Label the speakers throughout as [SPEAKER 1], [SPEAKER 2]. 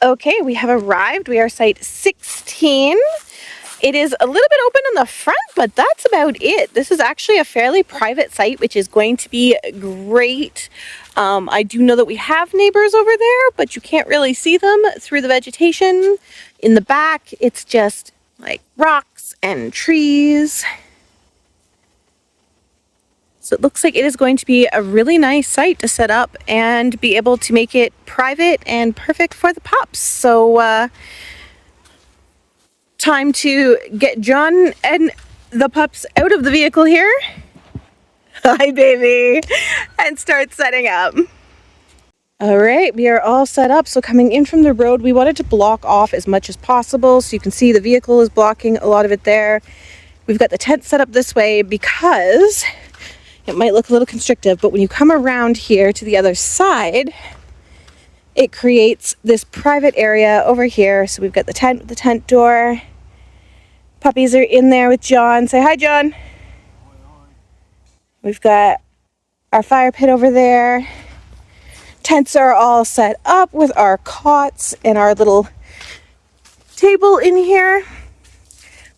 [SPEAKER 1] Okay, we have arrived. We are site 16. It is a little bit open in the front, but that's about it. This is actually a fairly private site, which is going to be great. I do know that we have neighbors over there, but you can't really see them through the vegetation. In the back, it's just like rocks and trees. So it looks like it is going to be a really nice site to set up and be able to make it private and perfect for the pups. So time to get John and the pups out of the vehicle here. Hi, baby. And start setting up. All right, we are all set up. So coming in from the road, we wanted to block off as much as possible. So you can see the vehicle is blocking a lot of it there. We've got the tent set up this way because it might look a little constrictive, but when you come around here to the other side, it creates this private area over here. So we've got the tent with the tent door. Puppies are in there with John. Say hi, John. We've got our fire pit over there. Tents are all set up with our cots and our little table in here.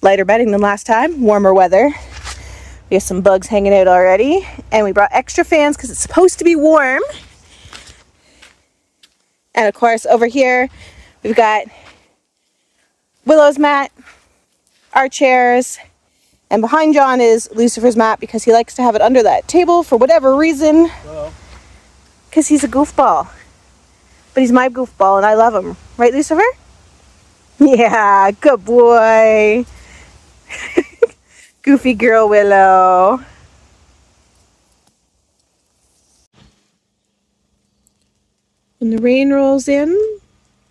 [SPEAKER 1] Lighter bedding than last time, warmer weather. We have some bugs hanging out already. And we brought extra fans because it's supposed to be warm. And of course, over here, we've got Willow's mat, our chairs, and behind John is Lucifer's mat because he likes to have it under that table for whatever reason. Because he's a goofball. But he's my goofball and I love him. Right, Lucifer? Yeah, good boy. Goofy girl Willow. When the rain rolls in,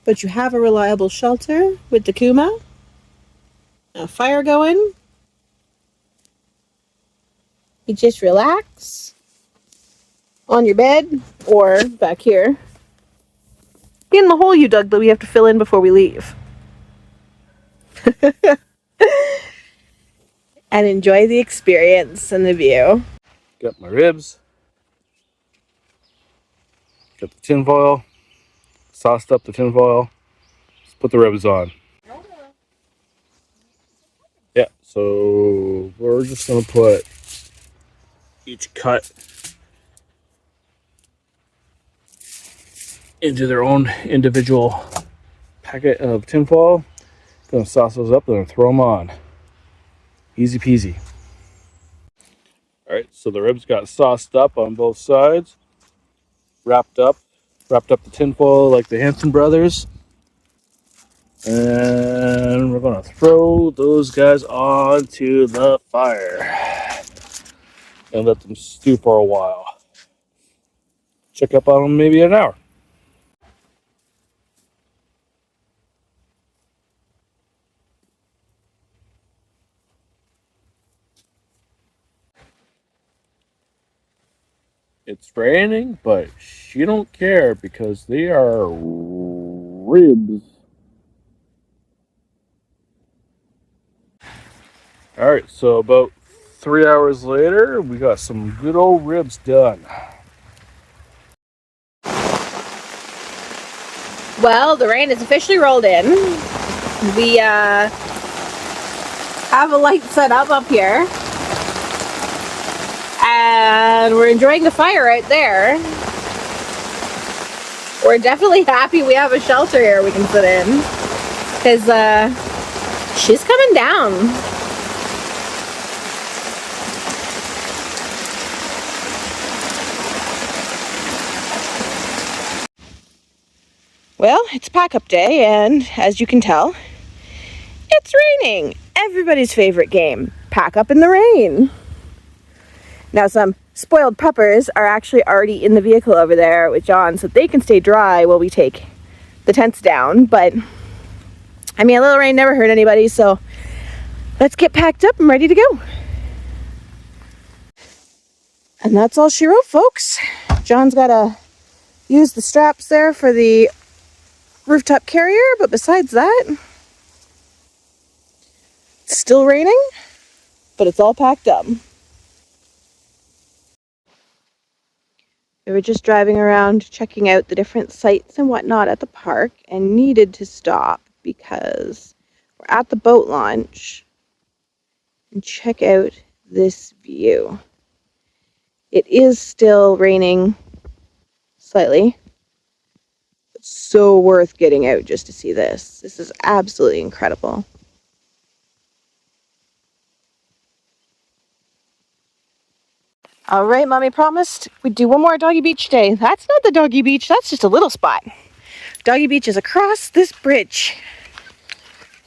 [SPEAKER 1] but you have a reliable shelter with the Kuma, a fire going, you just relax on your bed or back here in the hole you dug that we have to fill in before we leave. And enjoy the experience and the view.
[SPEAKER 2] Got my ribs. Got the tin foil. Sauced up the tin foil. Let's put the ribs on. Yeah, so we're just gonna put each cut into their own individual packet of tin foil. Gonna sauce those up and throw them on. Easy peasy. Alright, so the ribs got sauced up on both sides. Wrapped up the tin foil like the Hanson brothers. And we're gonna throw those guys onto the fire and let them stew for a while. Check up on them maybe an hour. It's raining, but she don't care because they are ribs. Alright, so about 3 hours later, we got some good old ribs done.
[SPEAKER 1] Well, the rain has officially rolled in. We have a light set up here. And we're enjoying the fire out there. We're definitely happy we have a shelter here we can sit in. Because she's coming down. Well, it's pack-up day, and as you can tell, it's raining. Everybody's favorite game, pack up in the rain. Now some spoiled puppers are actually already in the vehicle over there with John so they can stay dry while we take the tents down. But, I mean, a little rain never hurt anybody, so let's get packed up and ready to go. And that's all she wrote, folks. John's got to use the straps there for the rooftop carrier, but besides that, it's still raining, but it's all packed up. We were just driving around checking out the different sites and whatnot at the park and needed to stop because we're at the boat launch and check out this view. It is still raining slightly. It's so worth getting out just to see this. This is absolutely incredible. All right, Mommy promised we'd do one more doggy beach day. That's not the doggy beach, that's just a little spot. Doggy beach is across this bridge.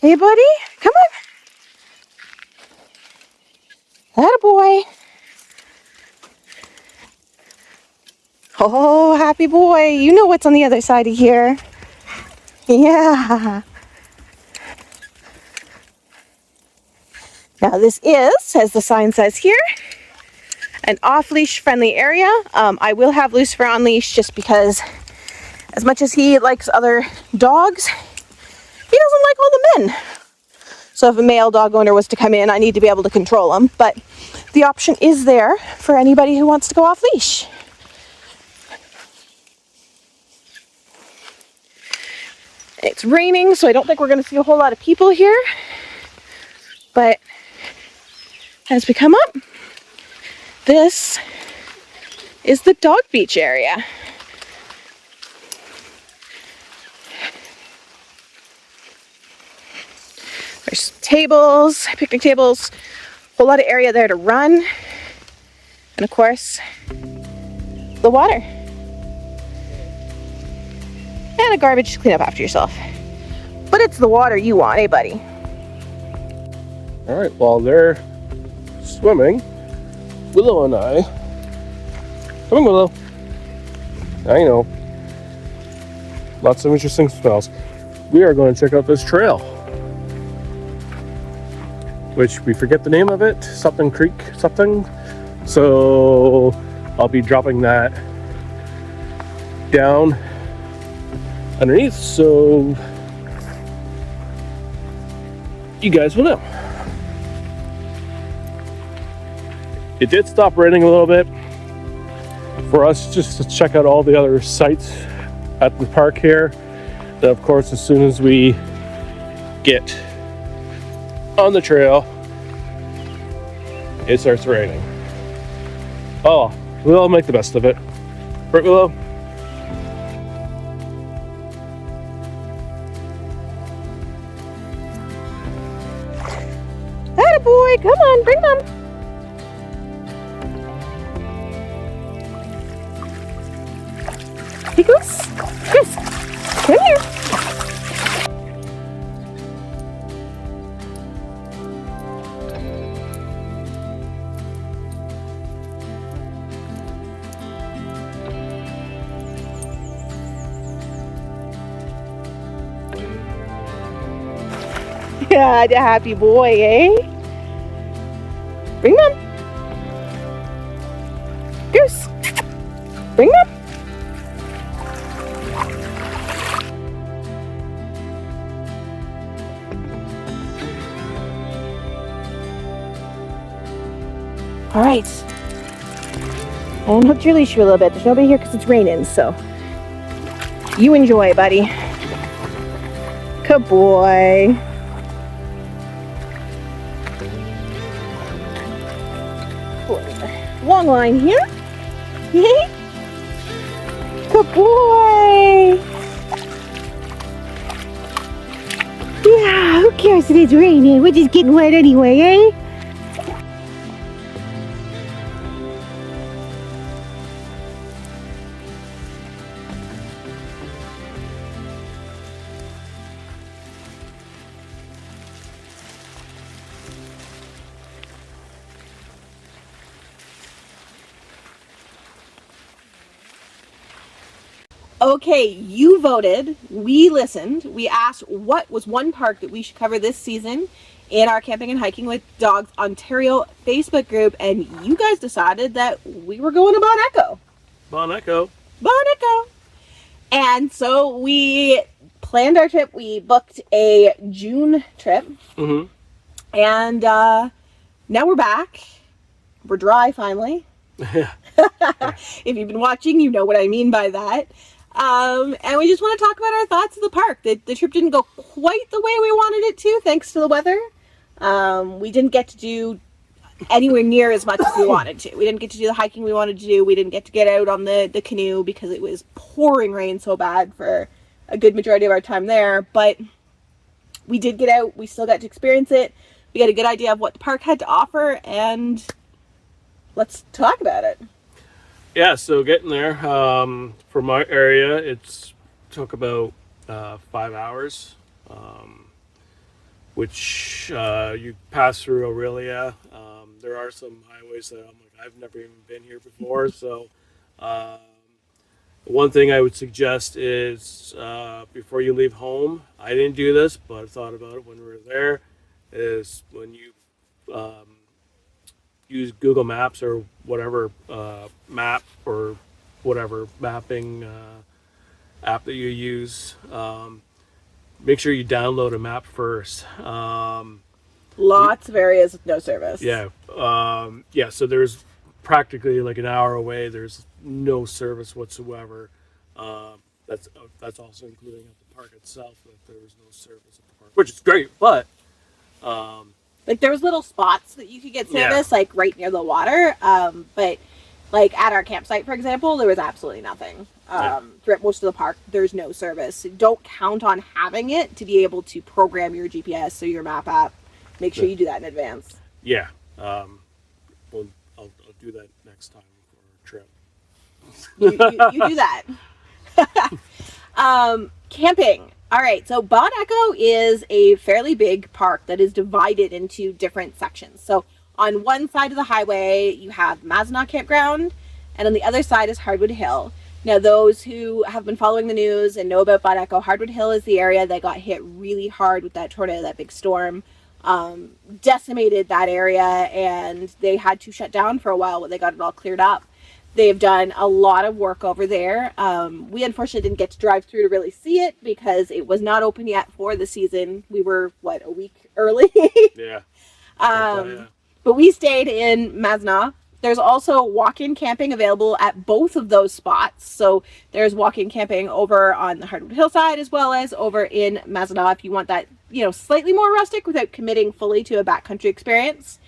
[SPEAKER 1] Hey, buddy, come on. Attaboy. Oh, happy boy. You know what's on the other side of here. Yeah. Now this is, as the sign says here, an off-leash friendly area. I will have Lucifer on leash just because as much as he likes other dogs, he doesn't like all the men. So if a male dog owner was to come in, I need to be able to control him. But the option is there for anybody who wants to go off leash. It's raining, so I don't think we're going to see a whole lot of people here. But as we come up, this is the dog beach area. There's tables, picnic tables, a whole lot of area there to run. And of course, the water. And a garbage to clean up after yourself. But it's the water you want, eh, buddy?
[SPEAKER 2] All right, while they're swimming, Willow and I, come on, Willow. I know, lots of interesting smells. We are going to check out this trail, which we forget the name of it, something creek, something. So I'll be dropping that down underneath, so you guys will know. It did stop raining a little bit for us just to check out all the other sites at the park here. Then of course, as soon as we get on the trail, it starts raining. Oh, we'll make the best of it. Right, Willow?
[SPEAKER 1] Attaboy, come on, bring them. Hey, Goose. Goose, come here. Yeah, the happy boy, eh? Bring them. Goose. Bring them. All right. I'll hook your leash for a little bit. There's nobody here because it's raining, so you enjoy, buddy. Good boy. Long line here. Good boy. Yeah, who cares if it's raining? We're just getting wet anyway, eh? Okay, you voted, we listened, we asked what was one park that we should cover this season in our Camping and Hiking with Dogs Ontario Facebook group, and you guys decided that we were going to Bon Echo.
[SPEAKER 2] Bon Echo.
[SPEAKER 1] Bon Echo. And so we planned our trip. We booked a June trip.
[SPEAKER 2] Mm-hmm.
[SPEAKER 1] And now we're back. We're dry finally.
[SPEAKER 2] Yeah.
[SPEAKER 1] If you've been watching, you know what I mean by that. And we just want to talk about our thoughts of the park. The trip didn't go quite the way we wanted it to, thanks to the weather. We didn't get to do anywhere near as much as we wanted to. We didn't get to do the hiking we wanted to do. We didn't get to get out on the canoe because it was pouring rain so bad for a good majority of our time there. But we did get out. We still got to experience it. We got a good idea of what the park had to offer, and let's talk about it.
[SPEAKER 2] Yeah, so getting there, from my area, it took about 5 hours, which you pass through Aurelia. There are some highways that I'm like, I've never even been here before. So one thing I would suggest is before you leave home, I didn't do this, but I thought about it when we were there, is when you use Google Maps or whatever map or whatever mapping app that you use, make sure you download a map first.
[SPEAKER 1] Lots of areas with no service.
[SPEAKER 2] Yeah. So there's practically like an hour away. There's no service whatsoever. That's also including at the park itself, that there was no service at the park, which is great. But
[SPEAKER 1] like there was little spots that you could get service, like right near the water. But like at our campsite, for example, there was absolutely nothing. Throughout most of the park, there's no service. Don't count on having it to be able to program your GPS or your map app. Make sure you do that in advance.
[SPEAKER 2] Yeah. Well, I'll do that next time for our trip.
[SPEAKER 1] You do that. Camping. All right. So Bon Echo is a fairly big park that is divided into different sections. So on one side of the highway, you have Mazinaw Campground, and on the other side is Hardwood Hill. Now, those who have been following the news and know about Bon Echo, Hardwood Hill is the area that got hit really hard with that tornado, that big storm. Decimated that area, and they had to shut down for a while when they got it all cleared up. They've done a lot of work over there. We unfortunately didn't get to drive through to really see it because it was not open yet for the season. We were, a week early?
[SPEAKER 2] Yeah.
[SPEAKER 1] But we stayed in Mazinaw. There's also walk-in camping available at both of those spots. So there's walk-in camping over on the Hardwood Hillside as well as over in Mazinaw if you want that, slightly more rustic without committing fully to a backcountry experience.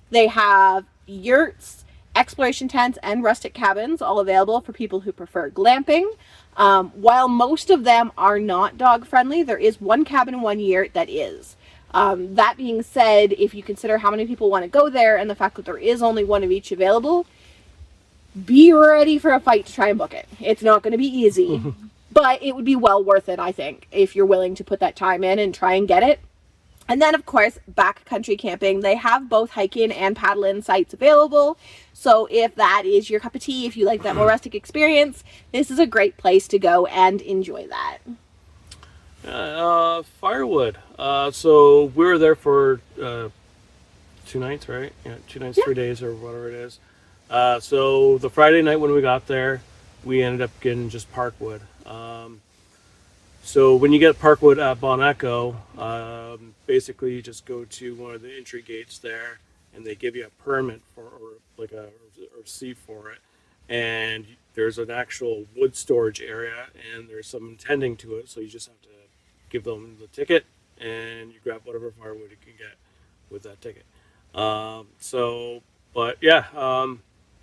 [SPEAKER 1] They have yurts, exploration tents, and rustic cabins all available for people who prefer glamping. While most of them are not dog-friendly, there is one cabin and one yurt that is. That being said, if you consider how many people want to go there and the fact that there is only one of each available, be ready for a fight to try and book it. It's not going to be easy, but it would be well worth it, I think, if you're willing to put that time in and try and get it. And then, of course, backcountry camping. They have both hiking and paddle-in sites available. So if that is your cup of tea, if you like that more rustic experience, this is a great place to go and enjoy that.
[SPEAKER 2] Firewood. So we were there for 2 nights, right? Yeah, 2 nights, 3 days, or whatever it is. So the Friday night when we got there, we ended up getting just Parkwood. So when you get Parkwood at Bon Echo, basically you just go to one of the entry gates there, and they give you a permit or a receipt for it. And there's an actual wood storage area, and there's some tending to it, so you just have to give them the ticket, and you grab whatever firewood you can get with that ticket.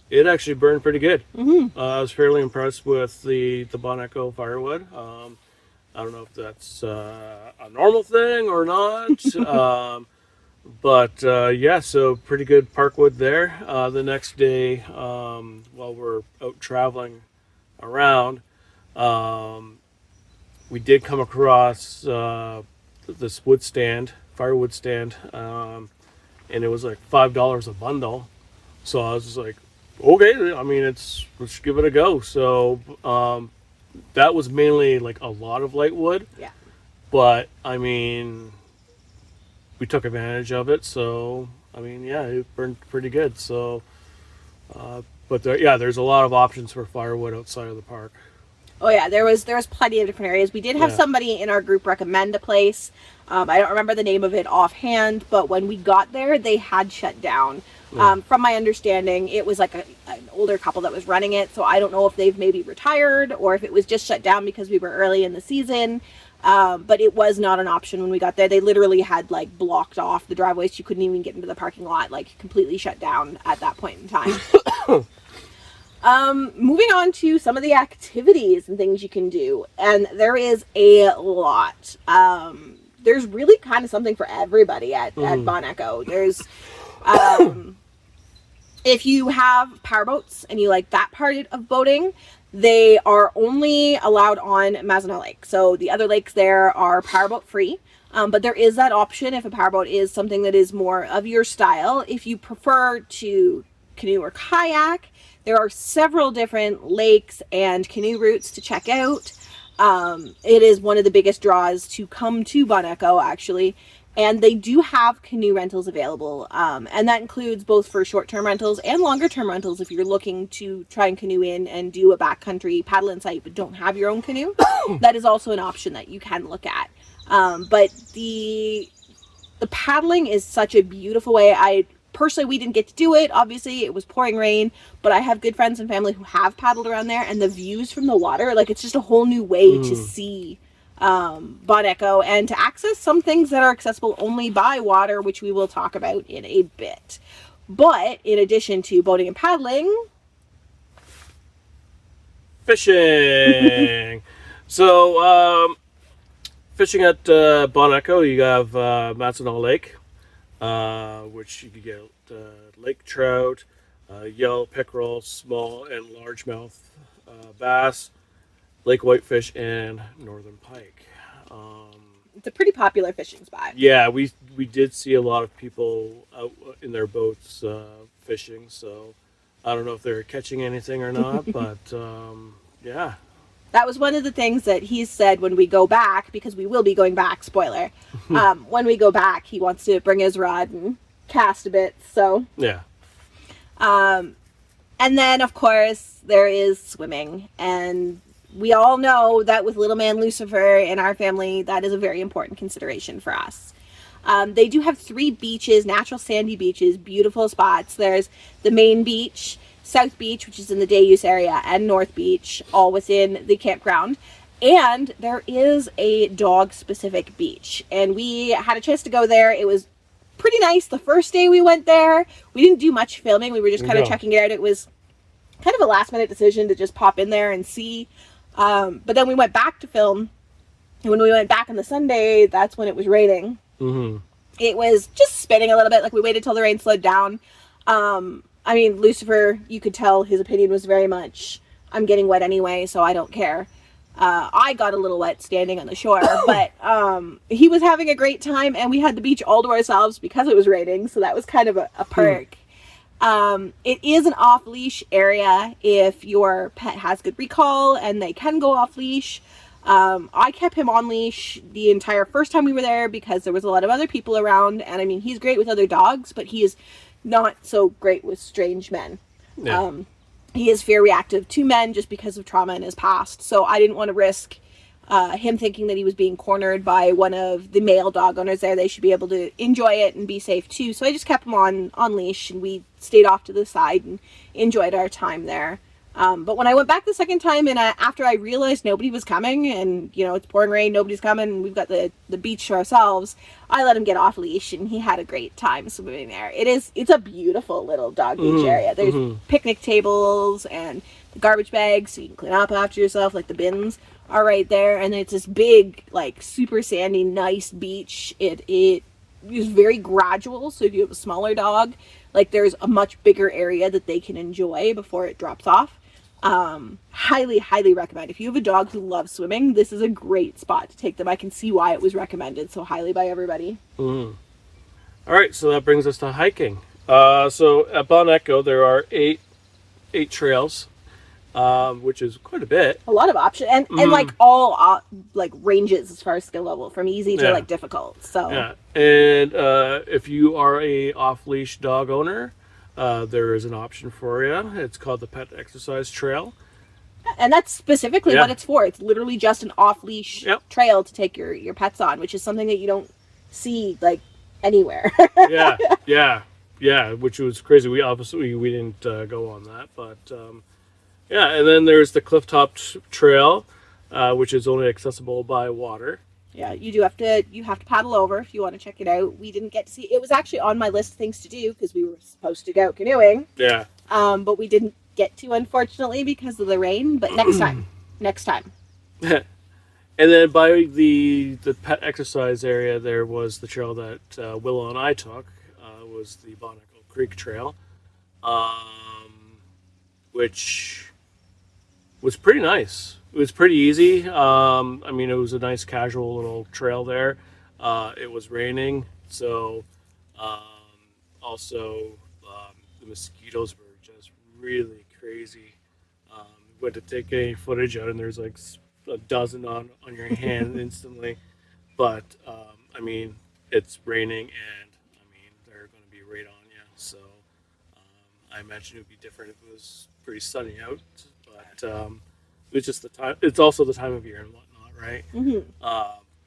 [SPEAKER 2] It actually burned pretty good. I was fairly impressed with the Bon Echo firewood. I don't know if that's a normal thing or not, so pretty good parkwood there. The next day, while we're out traveling around, we did come across this firewood stand, and it was like $5 a bundle. So I was just like, okay, let's give it a go. So that was mainly like a lot of light wood.
[SPEAKER 1] Yeah.
[SPEAKER 2] But we took advantage of it. So it burned pretty good. So, there's a lot of options for firewood outside of the park.
[SPEAKER 1] Oh yeah, there was plenty of different areas. We did have somebody in our group recommend a place. I don't remember the name of it offhand, but when we got there, they had shut down. From my understanding, it was like an older couple that was running it, so I don't know if they've maybe retired or if it was just shut down because we were early in the season. But it was not an option when we got there. They literally had like blocked off the driveways. You couldn't even get into the parking lot, like completely shut down at that point in time. Moving on to some of the activities and things you can do, and there is a lot. There's really kind of something for everybody at Bon Echo. There's, if you have powerboats and you like that part of boating, they are only allowed on Mazinaw Lake. So the other lakes there are powerboat free. But there is that option if a powerboat is something that is more of your style. If you prefer to canoe or kayak, there are several different lakes and canoe routes to check out. It is one of the biggest draws to come to Bon Echo, actually. And they do have canoe rentals available. And that includes both for short-term rentals and longer-term rentals if you're looking to try and canoe in and do a backcountry paddle in sight but don't have your own canoe. That is also an option that you can look at. But the paddling is such a beautiful way. Personally, we didn't get to do it. Obviously, it was pouring rain, but I have good friends and family who have paddled around there, and the views from the water, like, it's just a whole new way to see Bon Echo and to access some things that are accessible only by water, which we will talk about in a bit. But in addition to boating and paddling,
[SPEAKER 2] fishing. So, fishing at Bon Echo, you have Mazinaw Lake, which you can get lake trout, yellow pickerel, small and largemouth bass, lake whitefish, and northern pike.
[SPEAKER 1] it's a pretty popular fishing spot.
[SPEAKER 2] Yeah, we did see a lot of people out in their boats fishing, so I don't know if they're catching anything or not, but yeah.
[SPEAKER 1] That was one of the things that he said when we go back, because we will be going back, spoiler. When we go back, he wants to bring his rod and cast a bit, so.
[SPEAKER 2] Yeah.
[SPEAKER 1] And then, of course, there is swimming. And we all know that with little man Lucifer in our family, that is a very important consideration for us. They do have 3 beaches, natural sandy beaches, beautiful spots. There's the main beach, South Beach, which is in the day use area, and North Beach, all within the campground. And there is a dog-specific beach. And we had a chance to go there. It was pretty nice the first day we went there. We didn't do much filming. We were just kind of checking it out. It was kind of a last-minute decision to just pop in there and see. But then we went back to film. And when we went back on the Sunday, that's when it was raining. Mm-hmm. It was just spinning a little bit. Like, we waited till the rain slowed down. I mean, Lucifer, you could tell his opinion was very much, I'm getting wet anyway, so I don't care. I got a little wet standing on the shore, but he was having a great time, and we had the beach all to ourselves because it was raining, so that was kind of a perk. It is an off-leash area if your pet has good recall, and they can go off-leash. I kept him on leash the entire first time we were there because there was a lot of other people around, and I mean, he's great with other dogs, but he is not so great with strange men. Yeah. He is fear reactive to men just because of trauma in his past. So I didn't want to risk him thinking that he was being cornered by one of the male dog owners there. They should be able to enjoy it and be safe too. So I just kept him on leash, and we stayed off to the side and enjoyed our time there. But when I went back the second time, and after I realized nobody was coming, and you know, it's pouring rain, nobody's coming, and we've got the beach to ourselves, I let him get off leash, and he had a great time swimming there. It's a beautiful little dog beach area. There's picnic tables and the garbage bags, so you can clean up after yourself. Like, the bins are right there, and it's this big, like, super sandy, nice beach. It is very gradual, so if you have a smaller dog, like, there's a much bigger area that they can enjoy before it drops off. Highly recommend. If you have a dog who loves swimming, this is a great spot to take them. I can see why it was recommended so highly by everybody.
[SPEAKER 2] All right, so that brings us to hiking. So at Bon Echo, there are eight trails, which is quite a bit.
[SPEAKER 1] A lot of options, and like all like ranges as far as skill level, from easy to like difficult. So
[SPEAKER 2] yeah, and if you are a off-leash dog owner, there is an option for you. It's called the Pet Exercise Trail.
[SPEAKER 1] And that's specifically
[SPEAKER 2] Yeah.
[SPEAKER 1] what it's for. It's literally just an off-leash
[SPEAKER 2] Yep.
[SPEAKER 1] trail to take your pets on, which is something that you don't see like anywhere.
[SPEAKER 2] Yeah, which was crazy. We obviously we didn't go on that, but yeah. And then there's the Clifftop Trail, which is only accessible by water.
[SPEAKER 1] Yeah, you have to paddle over if you want to check it out. We didn't get to see it. Was actually on my list of things to do because we were supposed to go canoeing.
[SPEAKER 2] Yeah.
[SPEAKER 1] But we didn't get to, unfortunately, because of the rain. But next time.
[SPEAKER 2] And then by the pet exercise area, there was the trail that Willow and I took. Was the Bon Echo Creek Trail, which was pretty nice. It was pretty easy. I mean, it was a nice casual little trail there. It was raining, so also the mosquitoes were just really crazy. Went to take any footage out, and there's like a dozen on your hand instantly. But I mean, it's raining, and I mean they're going to be right on you. So I imagine it would be different if it was pretty sunny out. But it's just the time. It's also the time of year and whatnot, right?
[SPEAKER 1] Mm-hmm.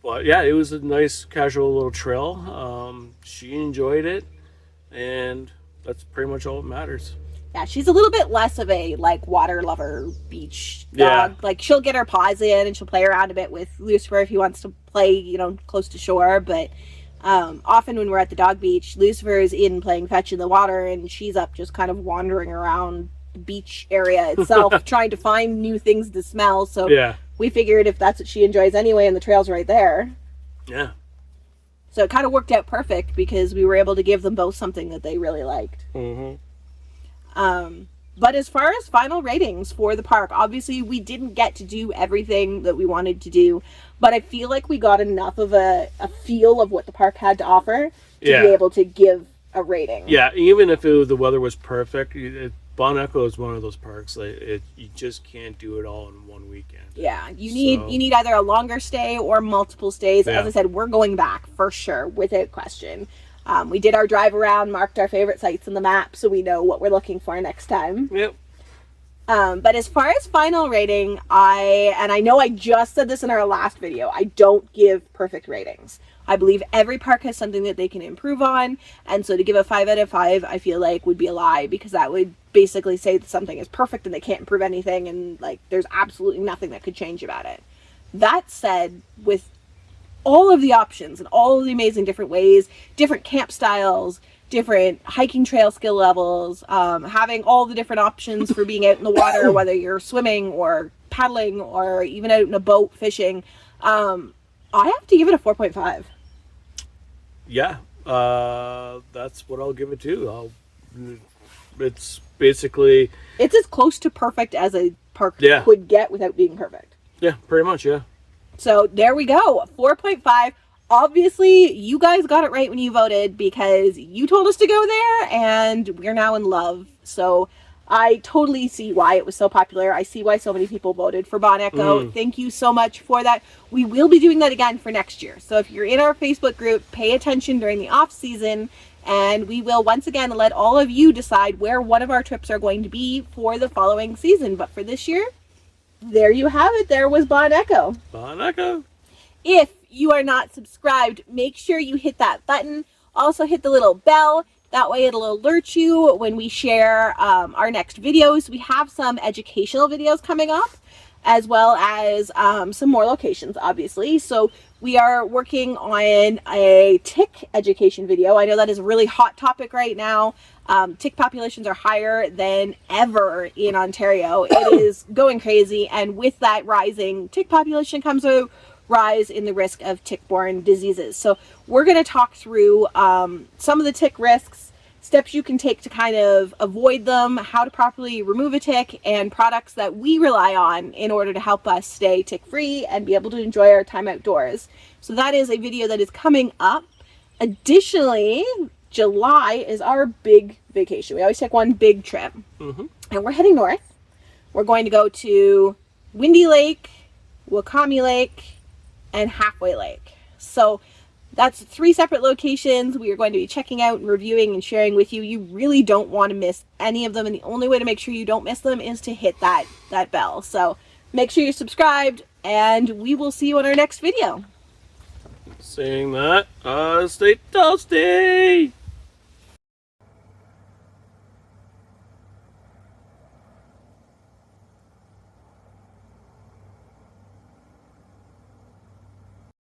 [SPEAKER 2] But yeah, it was a nice casual little trail. She enjoyed it, and that's pretty much all that matters.
[SPEAKER 1] Yeah, she's a little bit less of a like water lover beach dog.
[SPEAKER 2] Yeah.
[SPEAKER 1] Like she'll get her paws in and she'll play around a bit with Lucifer if he wants to play, you know, close to shore. But often when we're at the dog beach, Lucifer is in playing fetch in the water and she's up just kind of wandering around the beach area itself, trying to find new things to smell. So
[SPEAKER 2] Yeah.
[SPEAKER 1] we figured if that's what she enjoys anyway, and the trail's right there.
[SPEAKER 2] Yeah.
[SPEAKER 1] So it kind of worked out perfect because we were able to give them both something that they really liked.
[SPEAKER 2] Mm-hmm.
[SPEAKER 1] But as far as final ratings for the park, obviously we didn't get to do everything that we wanted to do, but I feel like we got enough of a feel of what the park had to offer to be able to give a rating.
[SPEAKER 2] Yeah, even if the weather was perfect, Bon Echo is one of those parks that you just can't do it all in one weekend.
[SPEAKER 1] Yeah, you need either a longer stay or multiple stays.
[SPEAKER 2] Yeah.
[SPEAKER 1] As I said, we're going back for sure, without question. We did our drive around, marked our favorite sites on the map, so we know what we're looking for next time.
[SPEAKER 2] Yep.
[SPEAKER 1] But as far as final rating, I know I just said this in our last video, I don't give perfect ratings. I believe every park has something that they can improve on, and so to give a 5 out of 5, I feel like would be a lie, because that would basically say that something is perfect and they can't improve anything, and like there's absolutely nothing that could change about it. That said, with all of the options and all of the amazing different ways, different camp styles, different hiking trail skill levels, having all the different options for being out in the water, whether you're swimming or paddling or even out in a boat fishing, I have to give it a 4.5.
[SPEAKER 2] Yeah, that's what I'll give it to. It's basically...
[SPEAKER 1] It's as close to perfect as a park could get without being perfect.
[SPEAKER 2] Yeah, pretty much, yeah.
[SPEAKER 1] So there we go, 4.5. Obviously, you guys got it right when you voted because you told us to go there and we're now in love. So I totally see why it was so popular. I see why so many people voted for Bon Echo. Thank you so much for that. We will be doing that again for next year. So if you're in our Facebook group, pay attention during the off season, and we will once again let all of you decide where one of our trips are going to be for the following season. But for this year, there you have it. There was Bon Echo.
[SPEAKER 2] Bon Echo.
[SPEAKER 1] If you are not subscribed, make sure you hit that button. Also hit the little bell. That way it'll alert you when we share our next videos. We have some educational videos coming up, as well as some more locations, obviously. So we are working on a tick education video. I know that is a really hot topic right now. Tick populations are higher than ever in Ontario. It is going crazy, and with that rising tick population comes a rise in the risk of tick-borne diseases. So we're going to talk through some of the tick risks, steps you can take to kind of avoid them, how to properly remove a tick, and products that we rely on in order to help us stay tick-free and be able to enjoy our time outdoors. So that is a video that is coming up. Additionally, July is our big vacation. We always take one big trip. And we're heading north. We're going to go to Windy Lake, Wakami Lake, and Halfway Lake. So That's 3 separate locations we are going to be checking out and reviewing and sharing with you. You really don't want to miss any of them, and the only way to make sure you don't miss them is to hit that bell. So make sure you're subscribed, and we will see you on our next video.
[SPEAKER 2] Saying that, stay toasty!